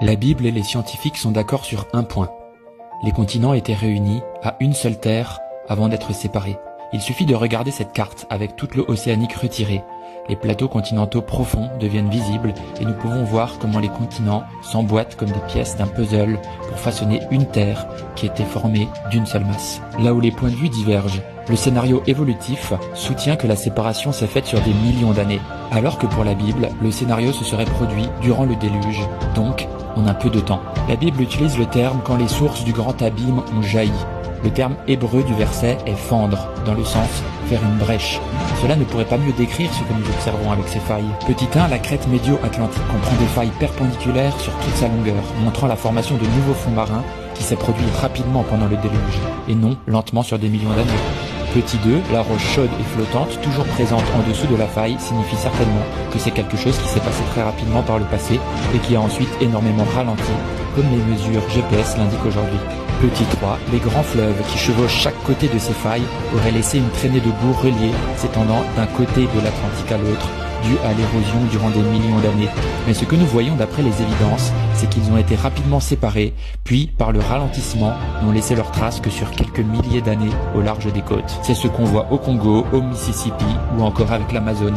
La Bible et les scientifiques sont d'accord sur un point. Les continents étaient réunis à une seule terre avant d'être séparés. Il suffit de regarder cette carte avec toute l'eau océanique retirée. Les plateaux continentaux profonds deviennent visibles et nous pouvons voir comment les continents s'emboîtent comme des pièces d'un puzzle pour façonner une terre qui était formée d'une seule masse. Là où les points de vue divergent, le scénario évolutif soutient que la séparation s'est faite sur des millions d'années, alors que pour la Bible, le scénario se serait produit durant le déluge, donc on a peu de temps. La Bible utilise le terme quand les sources du grand abîme ont jailli. Le terme hébreu du verset est fendre, dans le sens faire une brèche. Cela ne pourrait pas mieux décrire ce que nous observons avec ces failles. Petit 1, la crête médio-atlantique comprend des failles perpendiculaires sur toute sa longueur, montrant la formation de nouveaux fonds marins qui s'est produit rapidement pendant le déluge, et non lentement sur des millions d'années. Petit 2, la roche chaude et flottante, toujours présente en dessous de la faille, signifie certainement que c'est quelque chose qui s'est passé très rapidement par le passé et qui a ensuite énormément ralenti, comme les mesures GPS l'indiquent aujourd'hui. Petit 3, les grands fleuves qui chevauchent chaque côté de ces failles auraient laissé une traînée de boue reliée s'étendant d'un côté de l'Atlantique à l'autre, due à l'érosion durant des millions d'années. Mais ce que nous voyons d'après les évidences, c'est qu'ils ont été rapidement séparés, puis par le ralentissement, n'ont laissé leurs traces que sur quelques milliers d'années au large des côtes. C'est ce qu'on voit au Congo, au Mississippi ou encore avec l'Amazone.